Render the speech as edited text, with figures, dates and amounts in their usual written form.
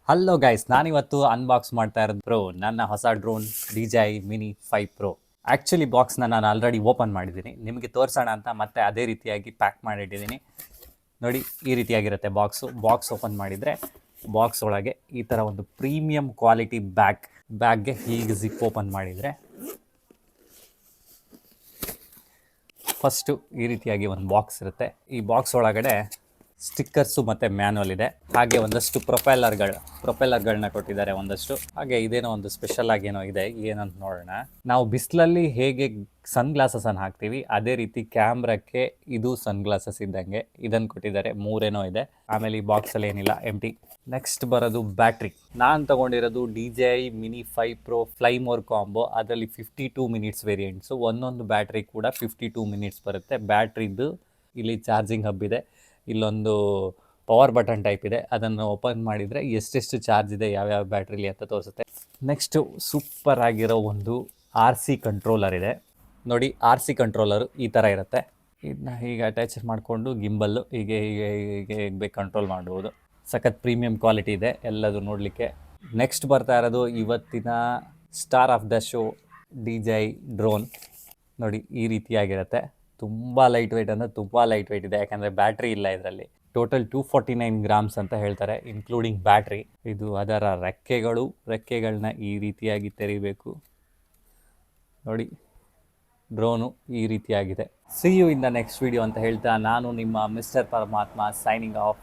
Hello guys, ನಾನಿವತ್ತು unbox ಮಾಡ್ತಾ ಇರೋದು ಬ್ರೋ ನನ್ನ ಹೊಸ drone DJI Mini 5 Pro. Actually ಬಾಕ್ಸ್ನ ನಾನು ಆಲ್ರೆಡಿ ಓಪನ್ ಮಾಡಿದ್ದೀನಿ, ನಿಮಗೆ ತೋರಿಸೋಣ ಅಂತ ಮತ್ತೆ ಅದೇ ರೀತಿಯಾಗಿ ಪ್ಯಾಕ್ ಮಾಡಿಟ್ಟಿದ್ದೀನಿ. ನೋಡಿ, ಈ ರೀತಿಯಾಗಿರುತ್ತೆ ಬಾಕ್ಸ್ ಓಪನ್ ಮಾಡಿದರೆ ಬಾಕ್ಸ್ ಒಳಗೆ ಈ ಥರ ಒಂದು ಪ್ರೀಮಿಯಂ ಕ್ವಾಲಿಟಿ ಬ್ಯಾಗ್ಗೆ ಹೀಗೆ ಜಿಪ್ ಓಪನ್ ಮಾಡಿದರೆ ಫಸ್ಟು ಈ ರೀತಿಯಾಗಿ ಒಂದು ಬಾಕ್ಸ್ ಇರುತ್ತೆ. ಈ ಬಾಕ್ಸ್ ಒಳಗಡೆ ಸ್ಟಿಕ್ಕರ್ಸು ಮತ್ತು ಮ್ಯಾನುವಲ್ ಇದೆ, ಹಾಗೆ ಒಂದಷ್ಟು ಪ್ರೊಪೆಲ್ಲರ್ಗಳನ್ನ ಕೊಟ್ಟಿದ್ದಾರೆ ಒಂದಷ್ಟು. ಹಾಗೆ ಇದೇನೋ ಒಂದು ಸ್ಪೆಷಲ್ ಆಗೇನೋ ಇದೆ, ಏನಂತ ನೋಡೋಣ. ನಾವು ಬಿಸಿಲಲ್ಲಿ ಹೇಗೆ ಸನ್ ಗ್ಲಾಸಸನ್ನು ಹಾಕ್ತೀವಿ ಅದೇ ರೀತಿ ಕ್ಯಾಮ್ರಕ್ಕೆ ಇದು ಸನ್ ಗ್ಲಾಸಸ್ ಇದ್ದಂಗೆ ಇದನ್ನು ಕೊಟ್ಟಿದ್ದಾರೆ. 3 ಏನೋ ಇದೆ. ಆಮೇಲೆ ಈ ಬಾಕ್ಸಲ್ಲಿ ಏನಿಲ್ಲ, ಎಂಟಿ. ನೆಕ್ಸ್ಟ್ ಬರೋದು ಬ್ಯಾಟ್ರಿ. ನಾನು ತೊಗೊಂಡಿರೋದು DJI Mini 5 Pro Flymore combo. ಅದರಲ್ಲಿ 52 ಮಿನಿಟ್ಸ್ ವೇರಿಯಂಟ್ಸು. ಒಂದೊಂದು ಬ್ಯಾಟ್ರಿ ಕೂಡ 52 ಮಿನಿಟ್ಸ್ ಬರುತ್ತೆ. ಬ್ಯಾಟ್ರಿದು ಇಲ್ಲಿ ಚಾರ್ಜಿಂಗ್ ಹಬ್ ಇದೆ, ಇಲ್ಲೊಂದು ಪವರ್ ಬಟನ್ ಟೈಪ್ ಇದೆ. ಅದನ್ನು ಓಪನ್ ಮಾಡಿದರೆ ಎಷ್ಟೆಷ್ಟು ಚಾರ್ಜ್ ಇದೆ ಯಾವ್ಯಾವ ಬ್ಯಾಟ್ರಿಲಿ ಅಂತ ತೋರಿಸುತ್ತೆ. ನೆಕ್ಸ್ಟು ಸೂಪರ್ ಆಗಿರೋ ಒಂದು RC ಕಂಟ್ರೋಲರ್ ಇದೆ. ನೋಡಿ, RC ಕಂಟ್ರೋಲರು ಈ ಥರ ಇರುತ್ತೆ. ಇದನ್ನ ಹೀಗೆ ಅಟ್ಯಾಚ್ ಮಾಡಿಕೊಂಡು ಗಿಂಬಲ್ಲು ಹೀಗೆ ಬೇಕು ಕಂಟ್ರೋಲ್ ಮಾಡ್ಬೋದು. ಸಖತ್ ಪ್ರೀಮಿಯಂ ಕ್ವಾಲಿಟಿ ಇದೆ ಎಲ್ಲದು ನೋಡಲಿಕ್ಕೆ. ನೆಕ್ಸ್ಟ್ ಬರ್ತಾ ಇರೋದು ಇವತ್ತಿನ star of the show DJI drone. ನೋಡಿ, ಈ ರೀತಿಯಾಗಿರುತ್ತೆ. ತುಂಬ ಲೈಟ್ ವೆಯ್ಟ್ ಅಂದರೆ ತುಂಬ ಲೈಟ್ ವೆಯ್ಟ್ ಇದೆ, ಯಾಕಂದರೆ ಬ್ಯಾಟ್ರಿ ಇಲ್ಲ ಇದರಲ್ಲಿ. ಟೋಟಲ್ 249 ಗ್ರಾಮ್ಸ್ ಅಂತ ಹೇಳ್ತಾರೆ, ಇನ್ಕ್ಲೂಡಿಂಗ್ ಬ್ಯಾಟ್ರಿ. ಇದು ಅದರ ರೆಕ್ಕೆಗಳನ್ನ ಈ ರೀತಿಯಾಗಿ ತೆರಿಬೇಕು. ನೋಡಿ, ಡ್ರೋನು ಈ ರೀತಿಯಾಗಿದೆ. See you in the next video ಅಂತ ಹೇಳ್ತಾ ನಾನು ನಿಮ್ಮ ಮಿಸ್ಟರ್ ಪರಮಾತ್ಮ ಸೈನಿಂಗ್ ಆಫ್.